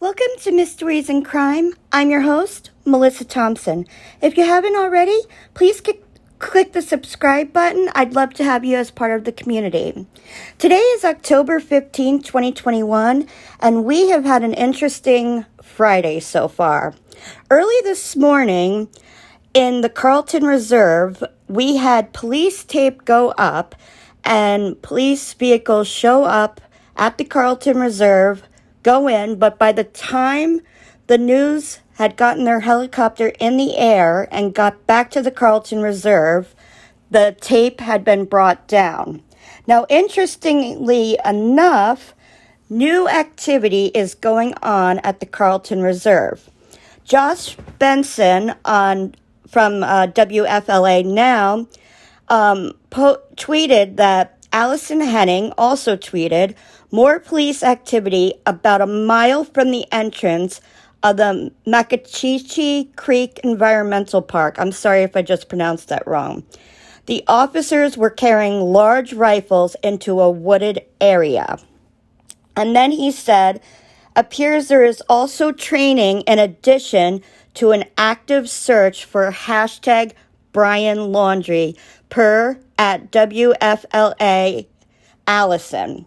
Welcome to Mysteries and Crime. I'm your host, Melissa Thompson. If you haven't already, please click the subscribe button. I'd love to have you as part of the community. Today is October 15, 2021, and we have had an interesting Friday so far. Early this morning, in the Carlton Reserve, we had police tape go up and police vehicles show up at the Carlton Reserve, go in, but by the time the news had gotten their helicopter in the air and got back to the Carlton Reserve, the tape had been brought down. Now, interestingly enough, new activity is going on at the Carlton Reserve. Josh Benson from WFLA Now tweeted that Allison Henning also tweeted, more police activity about a mile from the entrance of the Macachichi Creek Environmental Park. I'm sorry if I just pronounced that wrong. The officers were carrying large rifles into a wooded area. And then he said, appears there is also training in addition to an active search for hashtag Brian Laundrie per at WFLA Allison.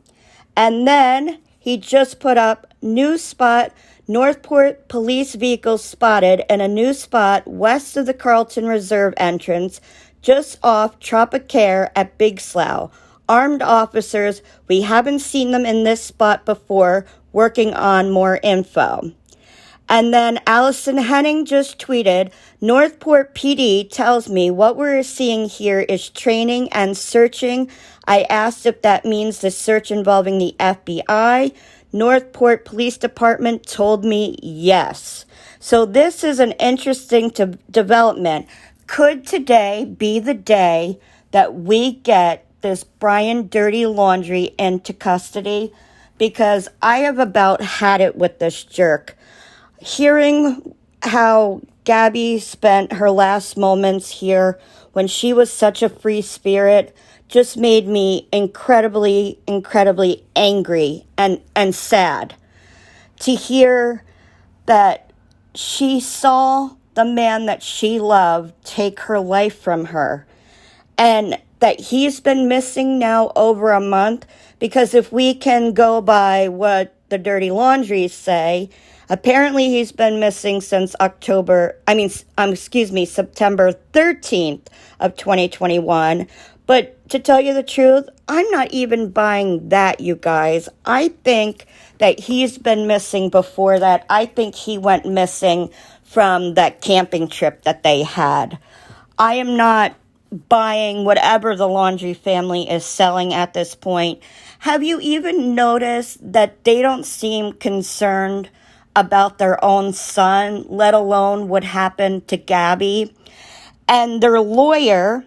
And then he just put up new spot, Northport police vehicles spotted in a new spot west of the Carlton Reserve entrance, just off Tropicare at Big Slough. Armed officers, we haven't seen them in this spot before, working on more info. And then Allison Henning just tweeted, Northport PD tells me what we're seeing here is training and searching. I asked if that means the search involving the FBI. Northport Police Department told me yes. So this is an interesting development. Could today be the day that we get this Brian Dirty Laundrie into custody? Because I have about had it with this jerk. Hearing how Gabby spent her last moments here when she was such a free spirit just made me incredibly, incredibly angry and sad to hear that she saw the man that she loved take her life from her and that he's been missing now over a month. Because if we can go by what the Dirty Laundries say, apparently he's been missing since September 13th of 2021. But to tell you the truth, I'm not even buying that, you guys. I think that he's been missing before that. I think he went missing from that camping trip that they had. I am not buying whatever the Laundrie family is selling at this point. Have you even noticed that they don't seem concerned about their own son, let alone what happened to Gabby? And their lawyer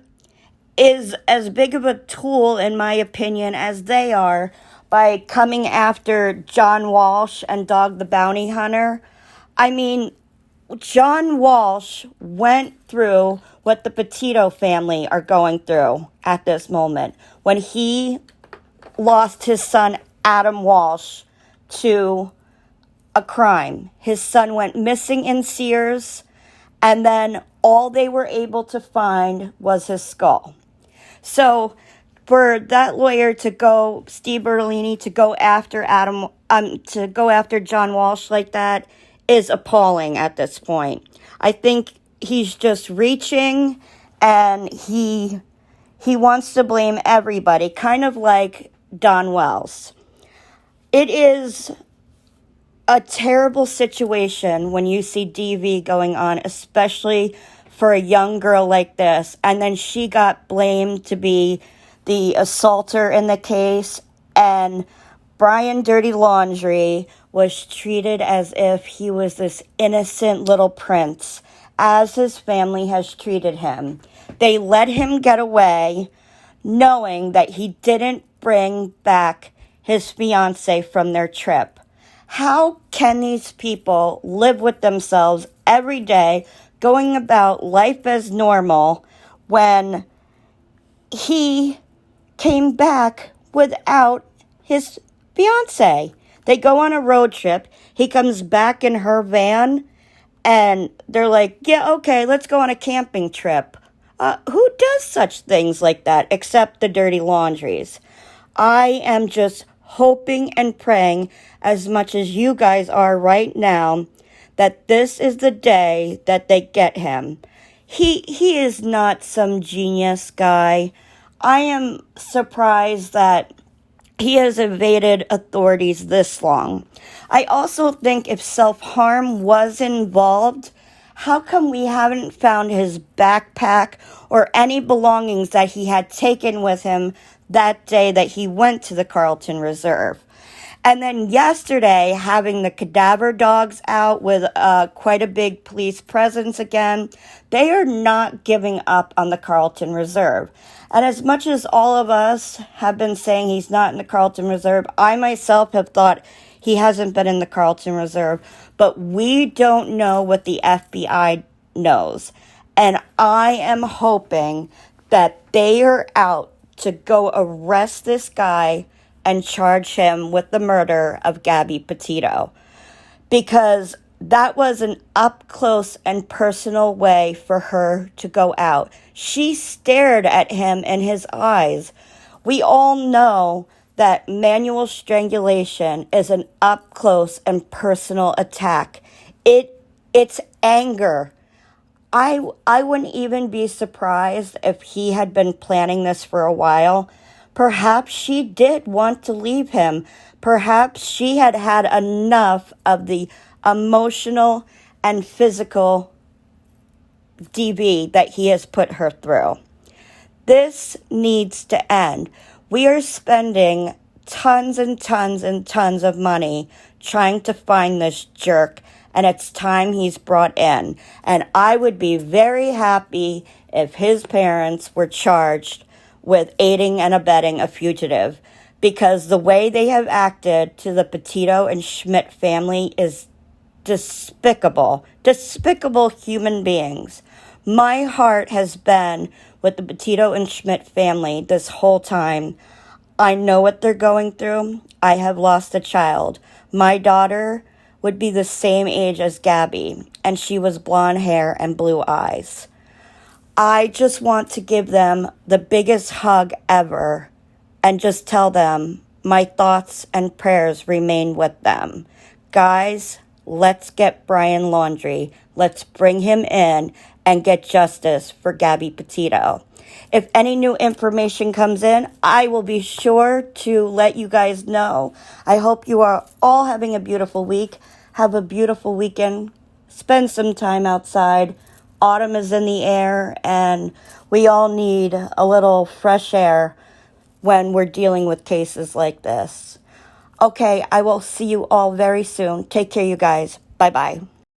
is as big of a tool, in my opinion, as they are by coming after John Walsh and Dog the Bounty Hunter. I mean, John Walsh went through what the Petito family are going through at this moment when he lost his son, Adam Walsh, to a crime. His son went missing in Sears, and then all they were able to find was his skull. So for that lawyer to go, Steve Bertolini, to go after John Walsh like that is appalling at this point. I think he's just reaching, and he wants to blame everybody, kind of like Don Wells. It is a terrible situation when you see DV going on, especially for a young girl like this. And then she got blamed to be the assaulter in the case, and Brian Dirty Laundrie was treated as if he was this innocent little prince, as his family has treated him. They let him get away knowing that he didn't bring back his fiancée from their trip. How can these people live with themselves every day, going about life as normal, when he came back without his fiancée? They go on a road trip. He comes back in her van, and they're like, yeah, okay, let's go on a camping trip. Who does such things like that except the dirty laundries? I am just hoping and praying as much as you guys are right now that this is the day that they get him. He is not some genius guy. I am surprised that he has evaded authorities this long. I also think if self-harm was involved, how come we haven't found his backpack or any belongings that he had taken with him that day that he went to the Carlton Reserve? And then yesterday, having the cadaver dogs out with quite a big police presence again, they are not giving up on the Carlton Reserve. And as much as all of us have been saying he's not in the Carlton Reserve, I myself have thought he hasn't been in the Carlton Reserve, but we don't know what the FBI knows. And I am hoping that they are out to go arrest this guy and charge him with the murder of Gabby Petito. Because that was an up-close and personal way for her to go out. She stared at him in his eyes. We all know that manual strangulation is an up-close and personal attack. It's anger. I wouldn't even be surprised if he had been planning this for a while. Perhaps she did want to leave him. Perhaps she had had enough of the emotional and physical DV that he has put her through. This needs to end. We are spending tons and tons and tons of money trying to find this jerk, and it's time he's brought in. And I would be very happy if his parents were charged with aiding and abetting a fugitive, because the way they have acted to the Petito and Schmidt family is despicable human beings. My heart has been with the Petito and Schmidt family this whole time. I know what they're going through. I have lost a child. My daughter would be the same age as Gabby, and she was blonde hair and blue eyes. I just want to give them the biggest hug ever and just tell them my thoughts and prayers remain with them. Guys, let's get Brian Laundrie. Let's bring him in and get justice for Gabby Petito. If any new information comes in, I will be sure to let you guys know. I hope you are all having a beautiful week. Have a beautiful weekend. Spend some time outside. Autumn is in the air, and we all need a little fresh air when we're dealing with cases like this. Okay, I will see you all very soon. Take care, you guys. Bye-bye.